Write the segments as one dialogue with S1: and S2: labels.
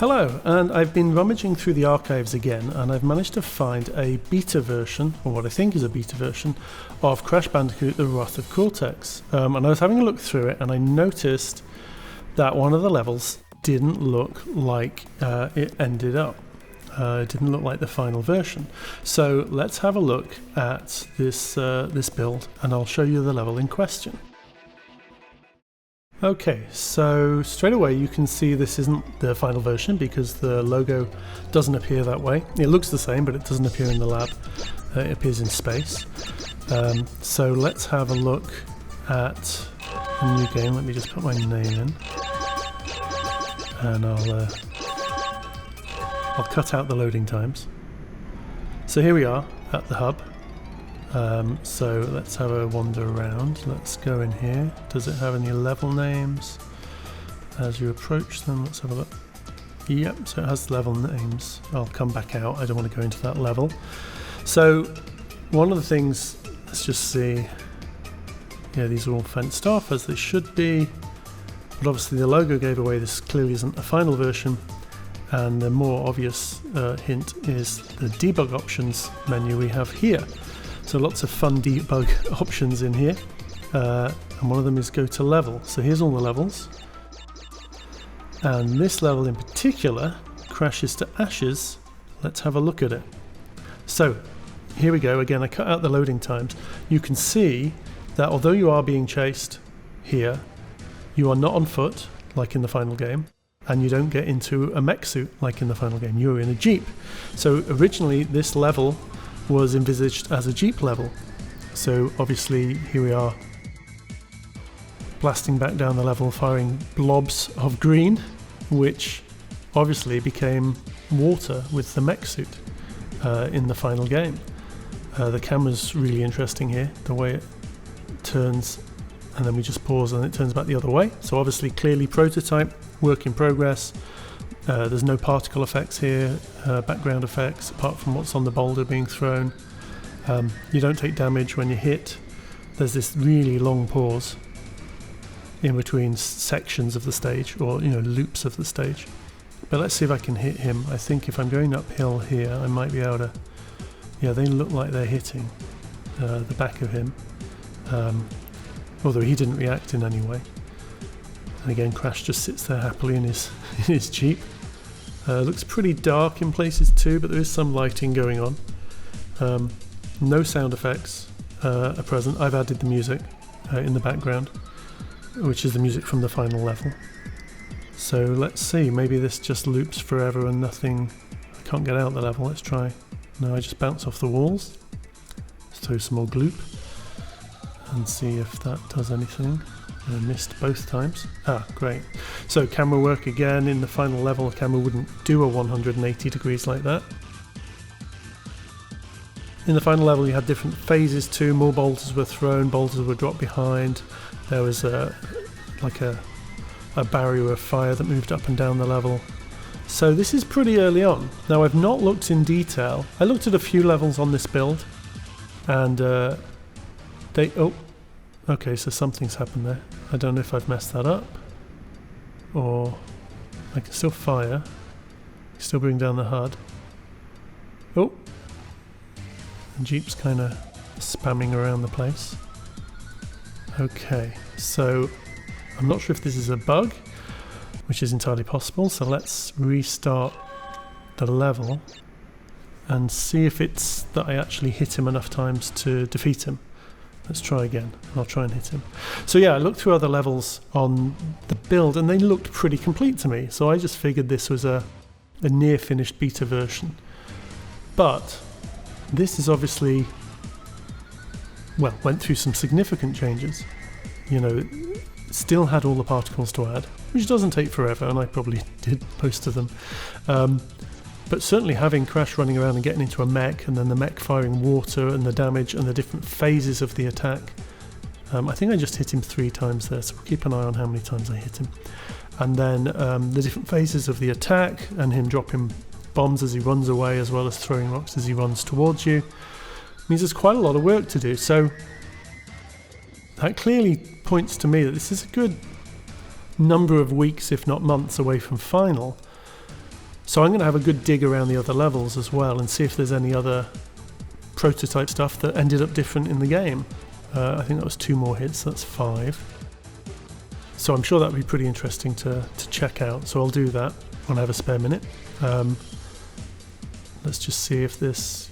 S1: Hello, and I've been rummaging through the archives again, and I've managed to find a beta version, or what I think is a beta version, of Crash Bandicoot: The Wrath of Cortex. And I was having a look through it, and I noticed that one of the levels didn't look like it ended up. It didn't look like the final version. So let's have a look at this build, and I'll show you the level in question. Okay, so straight away you can see this isn't the final version because the logo doesn't appear that way. It looks the same, but it doesn't appear in the lab. It appears in space. So let's have a look at a new game. Let me just put my name in, and I'll cut out the loading times. So here we are at the hub. So let's have a wander around. Let's go in here. Does it have any level names? As you approach them, let's have a look. Yep, so it has level names. I'll come back out. I don't want to go into that level. So one of the things, let's just see. Yeah, these are all fenced off as they should be. But obviously the logo gave away this clearly isn't a final version. And the more obvious hint is the debug options menu we have here. So lots of fun debug options in here, and one of them is go to level. So here's all the levels, and this level in particular crashes to ashes. Let's have a look at it. So here we go. Again, I cut out the loading times. You can see that although you are being chased here, you are not on foot like in the final game, and you don't get into a mech suit like in the final game. You're in a Jeep. So originally this level was envisaged as a Jeep level. So obviously here we are blasting back down the level, firing blobs of green, which obviously became water with the mech suit in the final game. The camera's really interesting here, the way it turns, and then we just pause and it turns back the other way. So obviously clearly prototype, work in progress. There's no particle effects here, background effects, apart from what's on the boulder being thrown. You don't take damage when you hit. There's this really long pause in between sections of the stage, or loops of the stage. But let's see if I can hit him. I think if I'm going uphill here, I might be able to... Yeah, they look like they're hitting the back of him. Although he didn't react in any way. And again, Crash just sits there happily in his Jeep. Looks pretty dark in places too, but there is some lighting going on. No sound effects are present. I've added the music in the background, which is the music from the final level. So let's see, maybe this just loops forever and nothing. I can't get out the level. Let's try. No, I just bounce off the walls. Let's throw some more gloop and see if that does anything. I missed both times. Ah, great. So camera work again. In the final level, the camera wouldn't do a 180 degrees like that. In the final level, you had different phases too. More boulders were thrown, boulders were dropped behind. There was a barrier of fire that moved up and down the level. So this is pretty early on. Now I've not looked in detail. I looked at a few levels on this build, and okay, so something's happened there. I don't know if I've messed that up, or I can still fire, still bring down the HUD. Oh, the Jeep's kind of spamming around the place. Okay, so I'm not sure if this is a bug, which is entirely possible, so let's restart the level and see if it's that I actually hit him enough times to defeat him. Let's try again, and I'll try and hit him. So yeah, I looked through other levels on the build, and they looked pretty complete to me, so I just figured this was a near-finished beta version. But this is obviously, well, went through some significant changes. Still had all the particles to add, which doesn't take forever, and I probably did most of them. But certainly having Crash running around and getting into a mech, and then the mech firing water, and the damage, and the different phases of the attack. I think I just hit him 3 times there, so we'll keep an eye on how many times I hit him. And then the different phases of the attack, and him dropping bombs as he runs away, as well as throwing rocks as he runs towards you, means there's quite a lot of work to do. So that clearly points to me that this is a good number of weeks, if not months, away from final. So I'm going to have a good dig around the other levels as well and see if there's any other prototype stuff that ended up different in the game. I think that was 2 more hits, that's 5. So I'm sure that would be pretty interesting to check out, so I'll do that when I have a spare minute. Let's just see if this,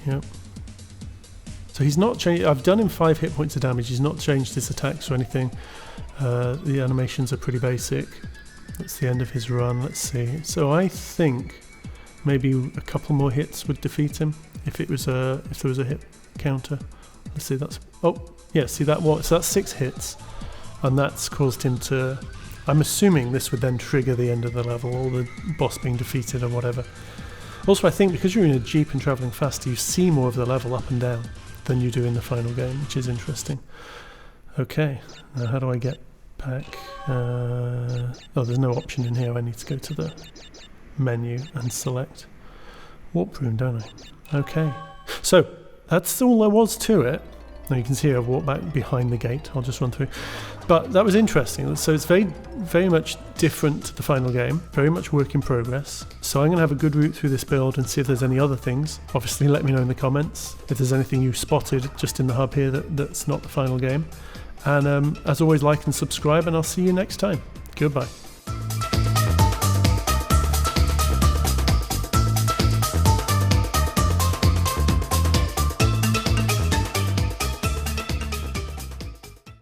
S1: So he's not changed. I've done him 5 hit points of damage. He's not changed his attacks or anything. The animations are pretty basic. That's the end of his run. Let's see. So I think maybe a couple more hits would defeat him if there was a hit counter. Let's see. See that what? So that's 6 hits, and that's caused him to. I'm assuming this would then trigger the end of the level, or the boss being defeated or whatever. Also, I think because you're in a jeep and travelling faster, you see more of the level up and down than you do in the final game, which is interesting. Okay, now how do I get back? There's no option in here. I need to go to the menu and select Warp Room, don't I? Okay, so that's all there was to it. Now you can see I've walked back behind the gate. I'll just run through. But that was interesting. So it's very, very much different to the final game. Very much work in progress. So I'm going to have a good route through this build and see if there's any other things. Obviously, let me know in the comments if there's anything you spotted just in the hub here that's not the final game. And as always, like and subscribe, and I'll see you next time. Goodbye.